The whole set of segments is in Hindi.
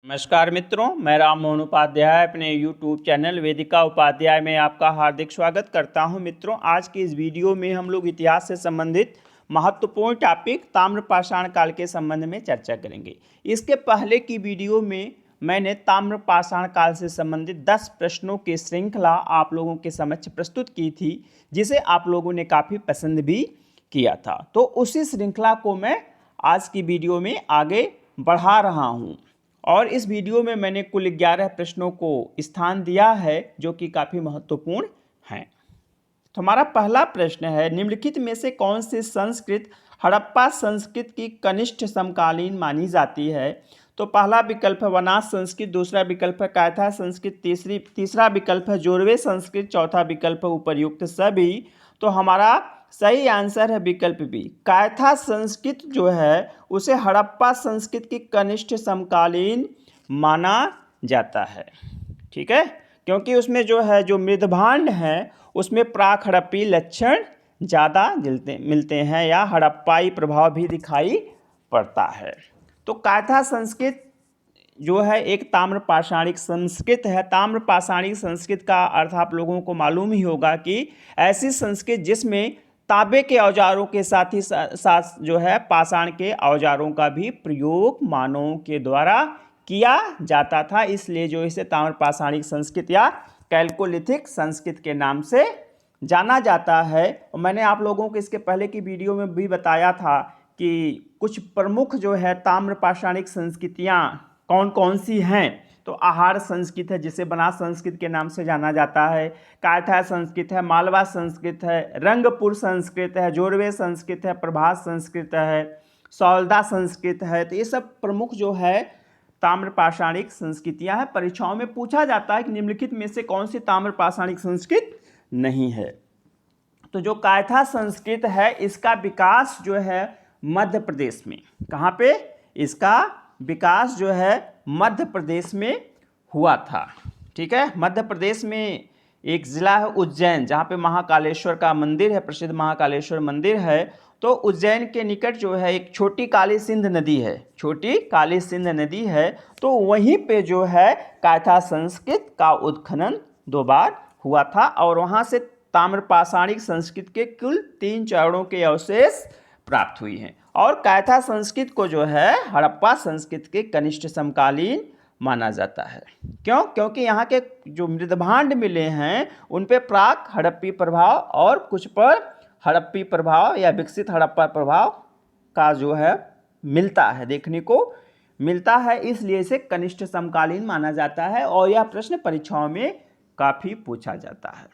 नमस्कार मित्रों, मैं राम मोहन उपाध्याय अपने YouTube चैनल वेदिका उपाध्याय में आपका हार्दिक स्वागत करता हूं। मित्रों, आज की इस वीडियो में हम लोग इतिहास से संबंधित महत्वपूर्ण टॉपिक ताम्रपाषाण काल के संबंध में चर्चा करेंगे। इसके पहले की वीडियो में मैंने ताम्रपाषाण काल से संबंधित 10 प्रश्नों की श्रृंखला आप लोगों के समक्ष प्रस्तुत की थी, जिसे आप लोगों ने काफ़ी पसंद भी किया था। तो उसी श्रृंखला को मैं आज की वीडियो में आगे बढ़ा रहा हूँ और इस वीडियो में मैंने कुल 11 प्रश्नों को स्थान दिया है जो कि काफ़ी महत्वपूर्ण हैं। तो हमारा पहला प्रश्न है, निम्नलिखित में से कौन सी संस्कृत हड़प्पा संस्कृत की कनिष्ठ समकालीन मानी जाती है? तो पहला विकल्प है वनास संस्कृत, दूसरा विकल्प है कायथा संस्कृत, तीसरा विकल्प है जोरवे संस्कृत, चौथा विकल्प है उपर्युक्त सभी। तो हमारा सही आंसर है विकल्प बी, कायथा संस्कृत जो है उसे हड़प्पा संस्कृत की कनिष्ठ समकालीन माना जाता है। ठीक है, क्योंकि उसमें जो मृदभांड है उसमें प्राक हड़प्पी लक्षण ज़्यादा मिलते हैं या हड़प्पाई प्रभाव भी दिखाई पड़ता है। तो कायथा संस्कृत जो है एक ताम्रपाषाणिक संस्कृत है। ताम्रपाषाणिक संस्कृत का अर्थ आप लोगों को मालूम ही होगा कि ऐसी संस्कृत जिसमें तांबे के औजारों के साथ ही साथ जो है पाषाण के औजारों का भी प्रयोग मानवों के द्वारा किया जाता था, इसलिए जो इसे ताम्रपाषाणिक संस्कृत या कैल्कोलिथिक संस्कृत के नाम से जाना जाता है। और मैंने आप लोगों को इसके पहले की वीडियो में भी बताया था कि कुछ प्रमुख जो है ताम्रपाषाणिक संस्कृतियाँ कौन कौन सी हैं। तो आहार संस्कृत है जिसे बनास संस्कृत के नाम से जाना जाता है, कायथा संस्कृत है, मालवा संस्कृत है, रंगपुर संस्कृत है, जोरवे संस्कृत है, प्रभास संस्कृत है, सौलदा संस्कृत है। तो ये सब प्रमुख जो है ताम्रपाषाणिक संस्कृतियां हैं। परीक्षाओं में पूछा जाता है कि निम्नलिखित में से कौन सी ताम्रपाषाणिक संस्कृत नहीं है। तो जो कायथा संस्कृत है इसका विकास जो है मध्य प्रदेश में, कहाँ पे इसका विकास जो है मध्य प्रदेश में हुआ था। ठीक है, मध्य प्रदेश में एक ज़िला है उज्जैन, जहाँ पे महाकालेश्वर का मंदिर है, प्रसिद्ध महाकालेश्वर मंदिर है। तो उज्जैन के निकट जो है एक छोटी काली सिंध नदी है, छोटी काली सिंध नदी है। तो वहीं पे जो है कायथा संस्कृत का उत्खनन 2 बार हुआ था और वहाँ से ताम्रपाषाणिक संस्कृत के कुल 3 चरणों के अवशेष प्राप्त हुई हैं। और कायथा संस्कृत को जो है हड़प्पा संस्कृत के कनिष्ठ समकालीन माना जाता है। क्यों? क्योंकि यहाँ के जो मृदभांड मिले हैं उन पे प्राक हड़प्पी प्रभाव और कुछ पर हड़प्पी प्रभाव या विकसित हड़प्पा प्रभाव का जो है मिलता है, देखने को मिलता है, इसलिए इसे कनिष्ठ समकालीन माना जाता है और यह प्रश्न परीक्षाओं में काफ़ी पूछा जाता है।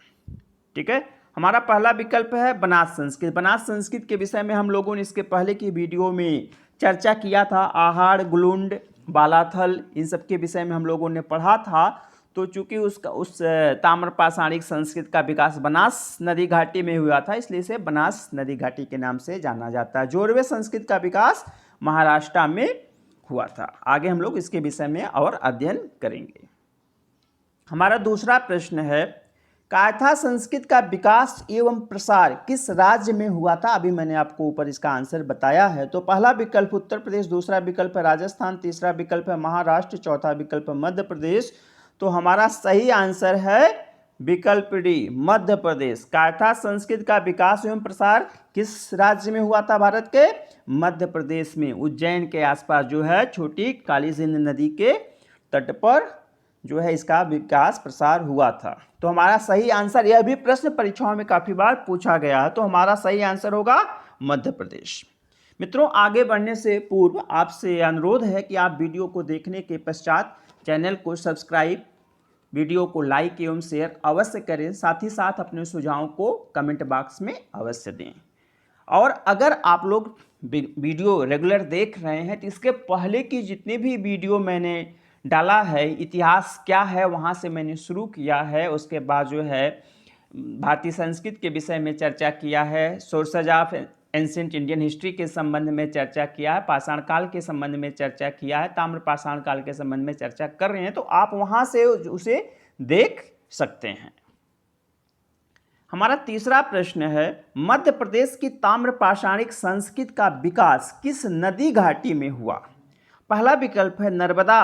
ठीक है, हमारा पहला विकल्प है बनास संस्कृत। बनास संस्कृत के विषय में हम लोगों ने इसके पहले की वीडियो में चर्चा किया था। आहार, गुलुंड, बालाथल, इन सब के विषय में हम लोगों ने पढ़ा था। तो चूंकि उस ताम्रपाषाणिक संस्कृत का विकास बनास नदी घाटी में हुआ था, इसलिए इसे बनास नदी घाटी के नाम से जाना जाता है। जोरवे संस्कृत का विकास महाराष्ट्र में हुआ था। आगे हम लोग इसके विषय में और अध्ययन करेंगे। हमारा दूसरा प्रश्न है, कायथा संस्कृत का विकास एवं प्रसार किस राज्य में हुआ था? अभी मैंने आपको ऊपर इसका आंसर बताया है। तो पहला विकल्प उत्तर प्रदेश, दूसरा विकल्प है राजस्थान, तीसरा विकल्प है महाराष्ट्र, चौथा विकल्प है मध्य प्रदेश। तो हमारा सही आंसर है विकल्प डी, मध्य प्रदेश। कायथा संस्कृत का विकास एवं प्रसार किस राज्य में हुआ था? भारत के मध्य प्रदेश में, उज्जैन के आसपास जो है छोटी काली सिंध नदी के तट पर जो है इसका विकास प्रसार हुआ था। तो हमारा सही आंसर, यह भी प्रश्न परीक्षाओं में काफ़ी बार पूछा गया है, तो हमारा सही आंसर होगा मध्य प्रदेश। मित्रों, आगे बढ़ने से पूर्व आपसे अनुरोध है कि आप वीडियो को देखने के पश्चात चैनल को सब्सक्राइब, वीडियो को लाइक एवं शेयर अवश्य करें, साथ ही साथ अपने सुझावों को कमेंट बॉक्स में अवश्य दें। और अगर आप लोग वीडियो रेगुलर देख रहे हैं तो इसके पहले की जितनी भी वीडियो मैंने डाला है, इतिहास क्या है वहाँ से मैंने शुरू किया है। उसके बाद जो है भारतीय संस्कृत के विषय में चर्चा किया है, sources of ancient Indian history के संबंध में चर्चा किया है, पाषाण काल के संबंध में चर्चा किया है, ताम्रपाषाण काल के संबंध में चर्चा कर रहे हैं, तो आप वहाँ से उसे देख सकते हैं। हमारा तीसरा प्रश्न है, मध्य प्रदेश की ताम्रपाषाणिक संस्कृत का विकास किस नदी घाटी में हुआ? पहला विकल्प है नर्मदा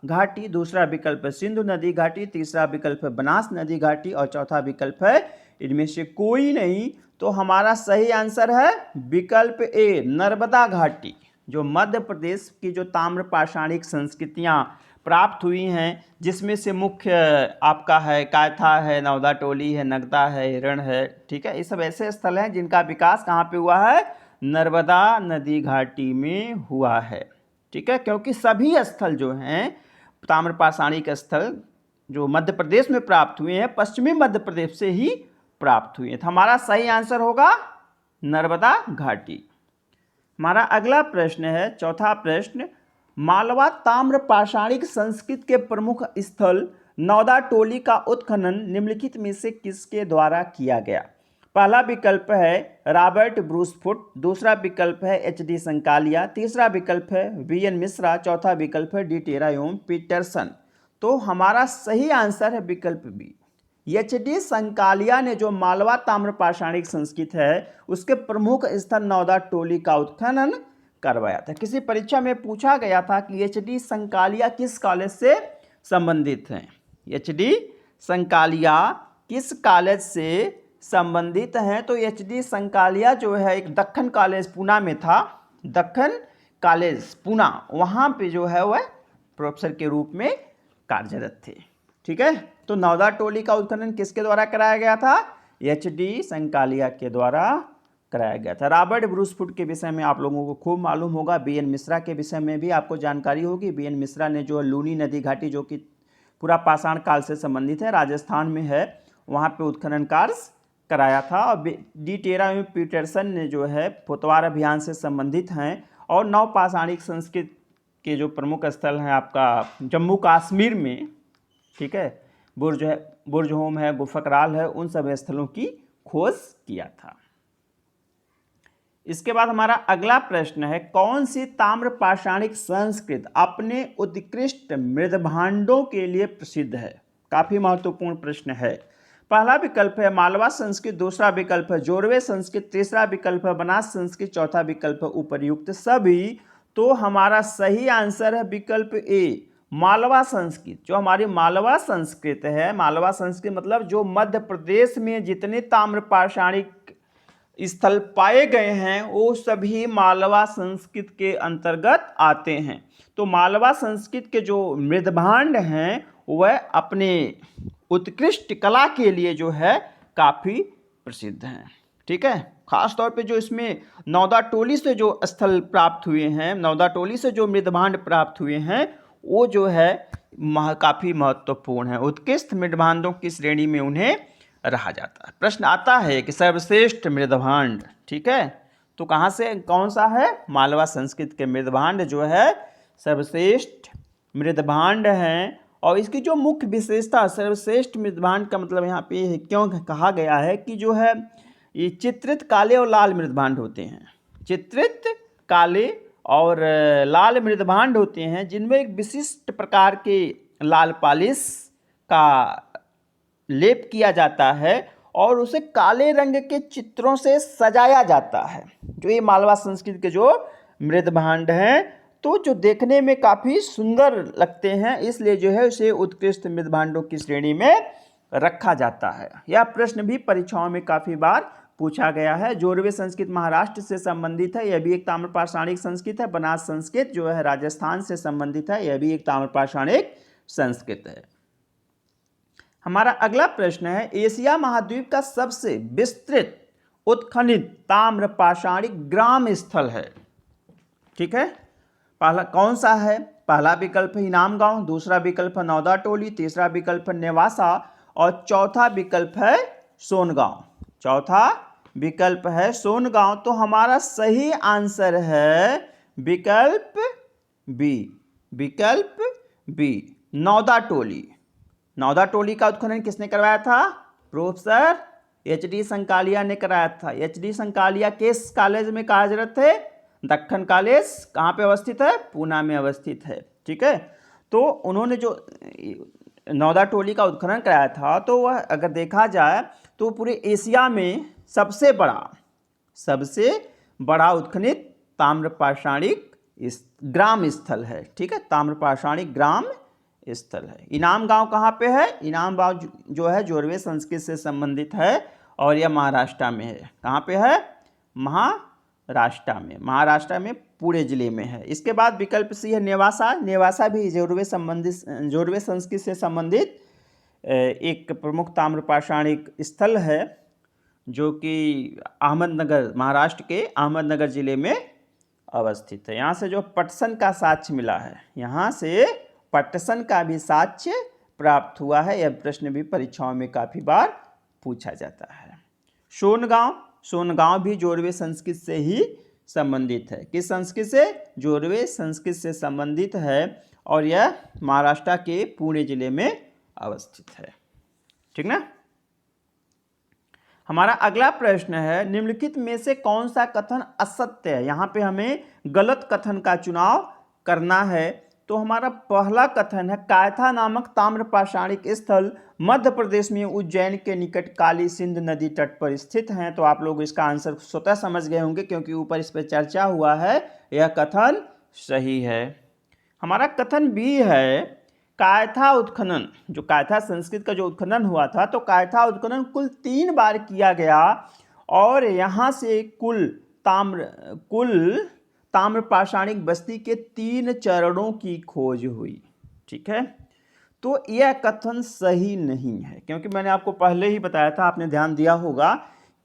घाटी, दूसरा विकल्प है सिंधु नदी घाटी, तीसरा विकल्प है बनास नदी घाटी और चौथा विकल्प है इनमें से कोई नहीं। तो हमारा सही आंसर है विकल्प ए, नर्मदा घाटी। जो मध्य प्रदेश की जो ताम्र पाषाणिक संस्कृतियां प्राप्त हुई हैं, जिसमें से मुख्य आपका है कायथा है, नौदा टोली है, नगदा है, हिरण है, ठीक है। ये सब ऐसे स्थल हैं जिनका विकास कहाँ पे हुआ है, नर्मदा नदी घाटी में हुआ है, ठीक है। क्योंकि सभी स्थल जो हैं ताम्र पाषाणिक स्थल जो मध्य प्रदेश में प्राप्त हुए हैं, पश्चिमी मध्य प्रदेश से ही प्राप्त हुए हैं। तो हमारा सही आंसर होगा नर्मदा घाटी। हमारा अगला प्रश्न है, चौथा प्रश्न, मालवा ताम्र पाषाणिक संस्कृति के प्रमुख स्थल नौदा टोली का उत्खनन निम्नलिखित में से किसके द्वारा किया गया। पहला विकल्प है रॉबर्ट ब्रूसफुट, दूसरा विकल्प है एच.डी. संकालिया, तीसरा विकल्प है वी.एन. मिश्रा, चौथा विकल्प है डी. टेरा एवं पीटरसन। तो हमारा सही आंसर है विकल्प बी, एच.डी. संकालिया ने जो मालवा ताम्र पाषाणिक संस्कृति है उसके प्रमुख स्थल नौदा टोली का उत्खनन करवाया था। किसी परीक्षा में पूछा गया था कि एच.डी. संकालिया किस कॉलेज से संबंधित हैं। एच.डी. संकालिया किस कॉलेज से संबंधित हैं, तो एच.डी. संकालिया जो है एक दक्खन कॉलेज पूना में था, दक्खन कॉलेज पूना, वहाँ पे जो है वह प्रोफेसर के रूप में कार्यरत थे, ठीक है। तो नौदा टोली का उत्खनन किसके द्वारा कराया गया था, एच.डी. संकालिया के द्वारा कराया गया था। रॉबर्ट ब्रूसफुट के विषय में आप लोगों को खूब मालूम होगा, वी.एन. मिश्रा के विषय में भी आपको जानकारी होगी। वी.एन. मिश्रा ने जो लूनी नदी घाटी जो कि पूरा पाषाण काल से संबंधित है, राजस्थान में है, वहाँ पे उत्खनन कार्य कराया था। और डी. टेरा एवं पीटरसन ने जो है पोतवार अभियान से संबंधित हैं और नव पाषाणिक संस्कृति के जो प्रमुख स्थल हैं आपका जम्मू कश्मीर में, ठीक है, बुर्ज होम है, गुफकराल है, उन सब स्थलों की खोज किया था। इसके बाद हमारा अगला प्रश्न है, कौन सी ताम्र पाषाणिक संस्कृति अपने उत्कृष्ट मृदभांडों के लिए प्रसिद्ध है। काफी महत्वपूर्ण प्रश्न है। पहला विकल्प है मालवा संस्कृत, दूसरा विकल्प है जोरवे संस्कृत, तीसरा विकल्प है बनास संस्कृत, चौथा विकल्प है उपर्युक्त सभी। तो हमारा सही आंसर है विकल्प ए, मालवा संस्कृत। जो हमारी मालवा संस्कृत है, मालवा संस्कृत मतलब जो मध्य प्रदेश में जितने ताम्र पाषाणिक स्थल पाए गए हैं वो सभी मालवा संस्कृत के अंतर्गत आते हैं। तो मालवा संस्कृत के जो मृदभांड हैं वह अपने उत्कृष्ट कला के लिए जो है काफ़ी प्रसिद्ध हैं, ठीक है। खास तौर पे जो इसमें नौदा टोली से जो स्थल प्राप्त हुए हैं, नौदा टोली से जो मृदभांड प्राप्त हुए हैं वो जो है काफ़ी महत्वपूर्ण है। उत्कृष्ट मृदभांडों की श्रेणी में उन्हें रहा जाता है। प्रश्न आता है कि सर्वश्रेष्ठ मृदभांड, ठीक है, तो कहाँ से कौन सा है, मालवा संस्कृत के मृदभांड जो है सर्वश्रेष्ठ मृदभांड हैं। और इसकी जो मुख्य विशेषता, सर्वश्रेष्ठ मृदभांड का मतलब यहाँ पे क्यों कहा गया है कि जो है ये चित्रित काले और लाल मृदभांड होते हैं, चित्रित काले और लाल मृदभांड होते हैं जिनमें एक विशिष्ट प्रकार के लाल पालिश का लेप किया जाता है और उसे काले रंग के चित्रों से सजाया जाता है। जो ये मालवा संस्कृति के जो मृदभांड हैं तो जो देखने में काफ़ी सुंदर लगते हैं, इसलिए जो है उसे उत्कृष्ट मृदभांडों की श्रेणी में रखा जाता है। यह प्रश्न भी परीक्षाओं में काफ़ी बार पूछा गया है। जोरवे संस्कृत महाराष्ट्र से संबंधित है, यह भी एक ताम्र पाषाणिक संस्कृत है। बनास संस्कृत जो है राजस्थान से संबंधित है, यह भी एक ताम्र पाषाणिक संस्कृत है। हमारा अगला प्रश्न है, एशिया महाद्वीप का सबसे विस्तृत उत्खनित ताम्र पाषाणिक ग्राम स्थल है, ठीक है, पहला कौन सा है। पहला विकल्प है इनाम गांव, दूसरा विकल्प है नौदा टोली, तीसरा विकल्प है नेवासा और चौथा विकल्प है सोनगांव। चौथा विकल्प है सोनगांव। तो हमारा सही आंसर है विकल्प बी, विकल्प बी, नौदा टोली। नौदा टोली का उत्खनन किसने करवाया था, प्रोफेसर एच.डी. संकालिया ने कराया था। एच.डी. संकालिया किस कॉलेज में कार्यरत थे, दक्खन कॉलेज, कहाँ पे अवस्थित है, पूना में अवस्थित है, ठीक है। तो उन्होंने जो नौदा टोली का उत्खनन कराया था तो वह अगर देखा जाए तो पूरे एशिया में सबसे बड़ा उत्खनित ताम्र पाषाणिक इस ग्राम स्थल है। ठीक है, ताम्रपाषाणिक ग्राम स्थल है। इनाम गांव कहाँ पे है? इनाम गांव जो है जोरवे संस्कृत से संबंधित है और यह महाराष्ट्र में है। कहाँ पे है? महाराष्ट्र में। महाराष्ट्र में पुणे जिले में है। इसके बाद विकल्प सी है नेवासा। नेवासा भी जोरवे संस्कृत से संबंधित एक प्रमुख ताम्रपाषाणिक स्थल है जो कि अहमदनगर, महाराष्ट्र के अहमदनगर जिले में अवस्थित है। यहाँ से जो पटसन का साक्ष्य मिला है, यहाँ से पटसन का भी साक्ष्य प्राप्त हुआ है। यह प्रश्न भी परीक्षाओं में काफ़ी बार पूछा जाता है। सोनगांव भी जोरवे संस्कृत से ही संबंधित है। किस संस्कृत से? जोरवे संस्कृत से संबंधित है और यह महाराष्ट्र के पुणे जिले में अवस्थित है। ठीक ना। हमारा अगला प्रश्न है, निम्नलिखित में से कौन सा कथन असत्य है? यहाँ पे हमें गलत कथन का चुनाव करना है। तो हमारा पहला कथन है, कायथा नामक ताम्रपाषाणिक स्थल मध्य प्रदेश में उज्जैन के निकट काली सिंध नदी तट पर स्थित हैं। तो आप लोग इसका आंसर स्वतः समझ गए होंगे क्योंकि ऊपर इस पर चर्चा हुआ है। यह कथन सही है। हमारा कथन बी है, कायथा उत्खनन, जो कायथा संस्कृत का जो उत्खनन हुआ था, तो कायथा उत्खनन कुल 3 बार किया गया और यहाँ से कुल ताम्रपाषाणिक बस्ती के 3 चरणों की खोज हुई। ठीक है, तो यह कथन सही नहीं है क्योंकि मैंने आपको पहले ही बताया था, आपने ध्यान दिया होगा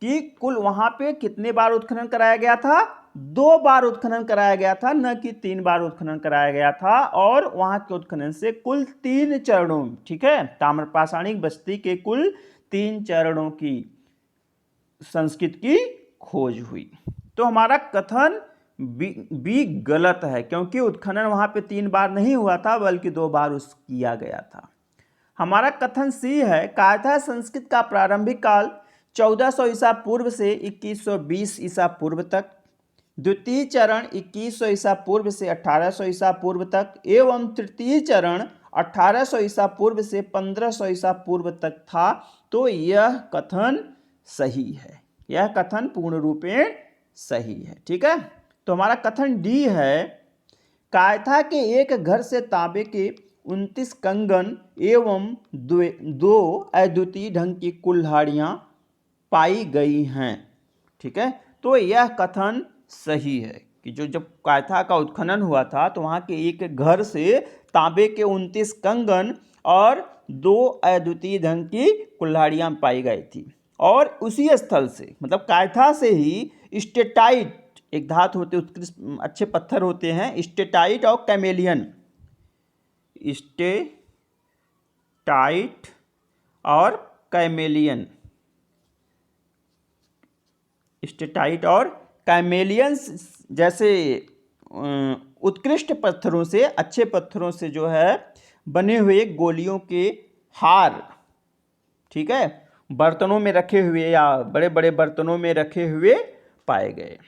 कि कुल वहाँ पे कितने बार उत्खनन कराया गया था? 2 बार उत्खनन कराया गया था, न कि 3 बार उत्खनन कराया गया था। और वहाँ के उत्खनन से कुल 3 चरणों, ठीक है, ताम्रपाषाणिक बस्ती के कुल 3 चरणों की संस्कृत की खोज हुई। तो हमारा कथन बी गलत है क्योंकि उत्खनन वहाँ पे 3 बार नहीं हुआ था बल्कि 2 बार किया गया था। हमारा कथन सी है, कायथा संस्कृत का प्रारंभिक काल 1400 ईसा पूर्व से 2120 ईसा पूर्व तक, द्वितीय चरण 2100 ईसा पूर्व से 1800 ईसा पूर्व तक एवं तृतीय चरण 1800 ईसा पूर्व से 1500 ईसा पूर्व तक था। तो यह कथन सही है, यह कथन पूर्ण रूपेण सही है। ठीक है, तो हमारा कथन डी है, कायथा के एक घर से तांबे के 29 कंगन एवं 2 अद्वितीय ढंग की कुल्हाड़ियाँ पाई गई हैं। ठीक है, तो यह कथन सही है कि जब कायथा का उत्खनन हुआ था तो वहाँ के एक घर से तांबे के 29 कंगन और 2 अद्वितीय ढंग की कुल्हाड़ियाँ पाई गई थी। और उसी स्थल से, मतलब कायथा से ही स्टेटाइट एक धातु होते, उत्कृष्ट अच्छे पत्थर होते हैं, स्टेटाइट और कैमेलियन, स्टेटाइट और कैमेलियन, स्टेटाइट और कैमेलियन जैसे उत्कृष्ट पत्थरों से, अच्छे पत्थरों से जो है बने हुए गोलियों के हार, ठीक है, बर्तनों में रखे हुए या बड़े बड़े बर्तनों में रखे हुए पाए गए।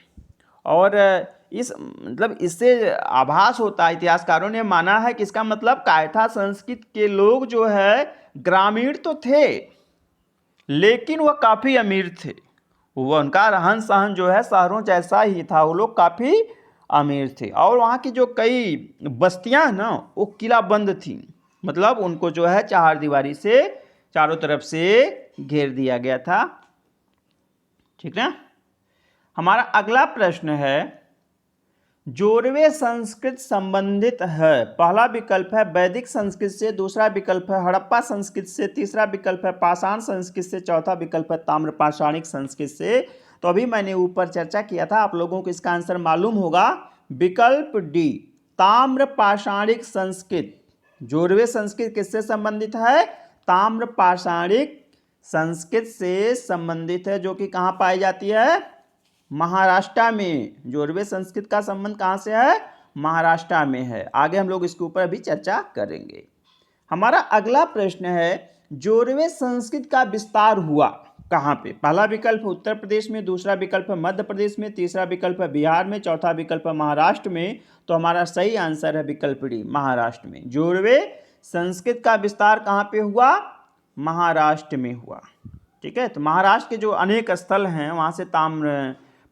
और इस मतलब इससे आभास होता है, इतिहासकारों ने माना है कि इसका मतलब कायथा संस्कृत के लोग जो है ग्रामीण तो थे लेकिन वह काफ़ी अमीर थे। वह उनका रहन सहन जो है शहरों जैसा ही था, वो लोग काफ़ी अमीर थे। और वहाँ की जो कई बस्तियाँ ना वो किला बंद थी, मतलब उनको जो है चारदीवारी से चारों तरफ से घेर दिया गया था। ठीक ना। हमारा अगला प्रश्न है, जोरवे संस्कृत संबंधित है। पहला विकल्प है वैदिक संस्कृत से, दूसरा विकल्प है हड़प्पा संस्कृत से, तीसरा विकल्प है पाषाण संस्कृत से, चौथा विकल्प है ताम्रपाषाणिक संस्कृत से। तो अभी मैंने ऊपर चर्चा किया था, आप लोगों को इसका आंसर मालूम होगा, विकल्प डी ताम्रपाषाणिक संस्कृत। जोरवे संस्कृत किससे संबंधित है? ताम्रपाषाणिक संस्कृत से संबंधित है, जो कि कहाँ पाई जाती है? महाराष्ट्र में। जोरवे संस्कृत का संबंध कहाँ से है? महाराष्ट्र में है। आगे हम लोग इसके ऊपर अभी चर्चा करेंगे। हमारा अगला प्रश्न है, जोरवे संस्कृत का विस्तार हुआ कहाँ पे? पहला विकल्प उत्तर प्रदेश में, दूसरा विकल्प मध्य प्रदेश में, तीसरा विकल्प बिहार में, चौथा विकल्प महाराष्ट्र में। तो हमारा सही आंसर है विकल्प डी, महाराष्ट्र में। जोरवे संस्कृत का विस्तार कहाँ पे हुआ? महाराष्ट्र में हुआ। ठीक है, तो महाराष्ट्र के जो अनेक स्थल हैं वहाँ से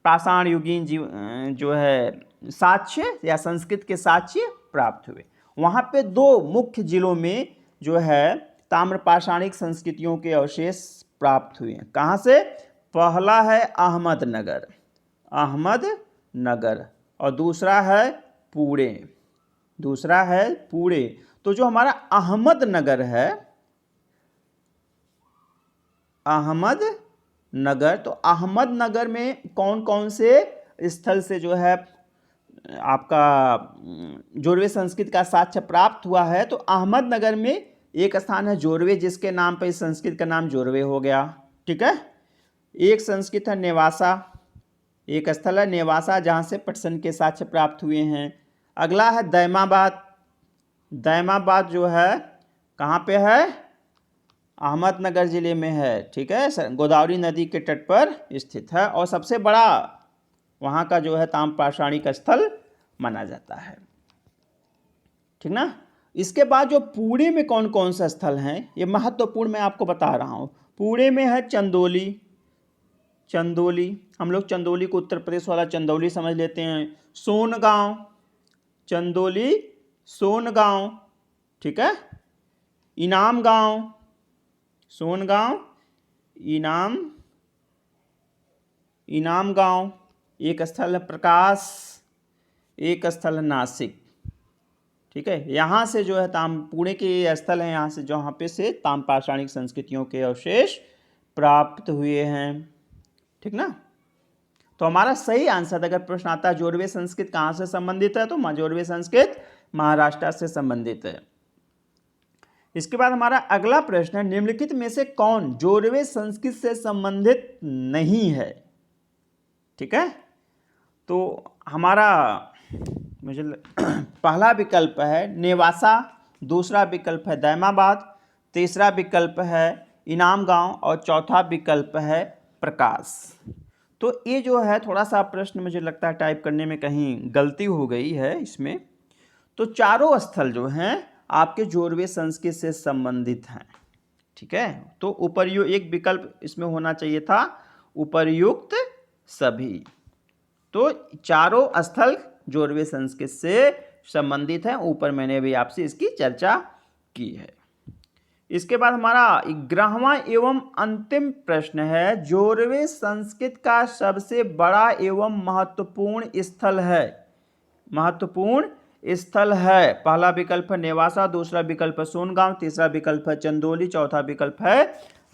पाषाण युगीन जो है साक्ष्य या संस्कृत के साक्ष्य प्राप्त हुए। वहाँ पे दो मुख्य जिलों में जो है ताम्रपाषाणिक संस्कृतियों के अवशेष प्राप्त हुए हैं। कहाँ से? पहला है अहमदनगर, अहमदनगर, और दूसरा है पुणे, दूसरा है पुणे। तो जो हमारा अहमदनगर है, अहमदनगर, तो अहमदनगर में कौन कौन से स्थल से जो है आपका जोरवे संस्कृत का साक्ष्य प्राप्त हुआ है? तो अहमदनगर में एक स्थान है जोरवे, जिसके नाम पर इस संस्कृत का नाम जोरवे हो गया। ठीक है। एक संस्कृत है नेवासा, एक स्थल है नेवासा जहाँ से पटसन के साक्ष्य प्राप्त हुए हैं। अगला है दैमाबाद, दैमाबाद जो है कहाँ पे है? अहमदनगर जिले में है। ठीक है, गोदावरी नदी के तट पर स्थित है और सबसे बड़ा वहाँ का जो है ताम्रपाषाणिक स्थल माना जाता है। ठीक ना। इसके बाद जो पुणे में कौन कौन सा स्थल हैं, ये महत्वपूर्ण मैं आपको बता रहा हूँ। पुणे में है चंदौली, चंदौली, हम लोग चंदौली को उत्तर प्रदेश वाला चंदौली समझ लेते हैं। सोनगांव, चंदौली सोनगांव, ठीक है। इनाम गांव, सोनगांव, इनाम गांव। एक स्थल है प्रकाश, एक स्थल है नासिक। ठीक है, यहाँ से जो है पुणे के स्थल है, यहाँ से जहाँ पे से ताम्रपाषाणिक संस्कृतियों के अवशेष प्राप्त हुए हैं। ठीक ना। तो हमारा सही आंसर, अगर प्रश्न आता है जोरवे संस्कृत कहाँ से संबंधित है, तो जोरवे संस्कृत महाराष्ट्र से संबंधित है। इसके बाद हमारा अगला प्रश्न है, निम्नलिखित में से कौन जोरवे संस्कृत से संबंधित नहीं है? ठीक है, तो हमारा मुझे पहला विकल्प है नेवासा, दूसरा विकल्प है दैमाबाद, तीसरा विकल्प है इनाम गांव और चौथा विकल्प है प्रकाश। तो ये जो है थोड़ा सा प्रश्न मुझे लगता है टाइप करने में कहीं गलती हो गई है इसमें। तो चारों स्थल जो हैं आपके जोरवे संस्कृत से संबंधित हैं। ठीक है, तो उपर्युक्त एक विकल्प इसमें होना चाहिए था, उपर्युक्त सभी। तो चारों स्थल जोरवे संस्कृत से संबंधित हैं। ऊपर मैंने भी आपसे इसकी चर्चा की है। इसके बाद हमारा 11वां एवं अंतिम प्रश्न है, जोरवे संस्कृत का सबसे बड़ा एवं महत्वपूर्ण स्थल है, महत्वपूर्ण स्थल है। पहला विकल्प है नेवासा, दूसरा विकल्प है सोनगांव, तीसरा विकल्प है चंदौली, चौथा विकल्प है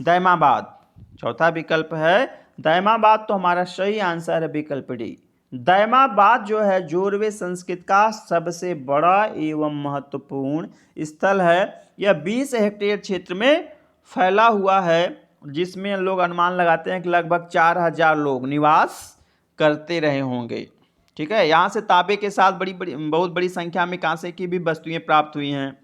दैमाबाद, चौथा विकल्प है दैमाबाद। तो हमारा सही आंसर है विकल्प डी। दैमाबाद जो है जोरवे संस्कृत का सबसे बड़ा एवं महत्वपूर्ण स्थल है। यह 20 हेक्टेयर क्षेत्र में फैला हुआ है, जिसमें लोग अनुमान लगाते हैं कि लगभग 4000 लोग निवास करते रहे होंगे। ठीक है, यहाँ से तांबे के साथ बहुत बड़ी संख्या में कांसे की भी वस्तुएं प्राप्त हुई हैं।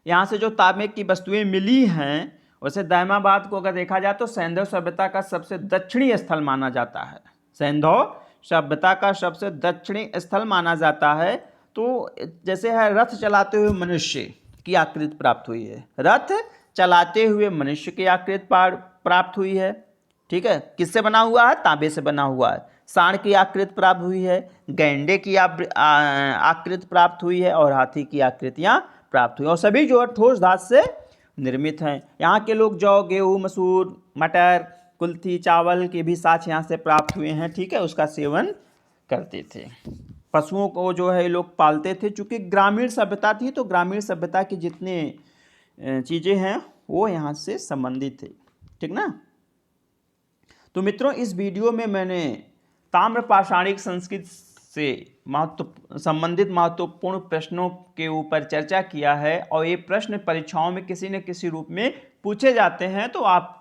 यहाँ से जो तांबे की वस्तुएं मिली हैं, वैसे दैमाबाद को अगर देखा जाए तो सैंधव सभ्यता का सबसे दक्षिणी स्थल माना जाता है, सैंधव सभ्यता का सबसे दक्षिणी स्थल माना जाता है। तो जैसे है रथ चलाते हुए मनुष्य की आकृति प्राप्त हुई है, रथ चलाते हुए मनुष्य की आकृति प्राप्त हुई है। ठीक है, किससे बना हुआ है? तांबे से बना हुआ है। सांड की आकृति प्राप्त हुई है, गैंडे की आकृति प्राप्त हुई है और हाथी की आकृतियां प्राप्त हुई, और सभी जो है ठोस धातु से निर्मित हैं। यहाँ के लोग जौ, गेहूँ, मसूर, मटर, कुल्थी, चावल के भी साक्ष्य यहाँ से प्राप्त हुए हैं। ठीक है, उसका सेवन करते थे। पशुओं को जो है लोग पालते थे, चूँकि ग्रामीण सभ्यता थी, तो ग्रामीण सभ्यता की जितने चीज़ें हैं वो यहाँ से संबंधित थे। ठीक ना। तो मित्रों, इस वीडियो में मैंने ताम्रपाषाणिक संस्कृत से संबंधित महत्वपूर्ण प्रश्नों के ऊपर चर्चा किया है, और ये प्रश्न परीक्षाओं में किसी न किसी रूप में पूछे जाते हैं। तो आप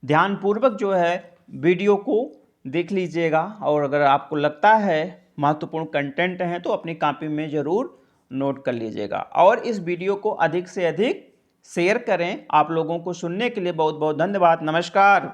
ध्यानपूर्वक जो है वीडियो को देख लीजिएगा, और अगर आपको लगता है महत्वपूर्ण कंटेंट है तो अपनी कॉपी में ज़रूर नोट कर लीजिएगा, और इस वीडियो को अधिक से अधिक शेयर करें। आप लोगों को सुनने के लिए बहुत बहुत धन्यवाद। नमस्कार।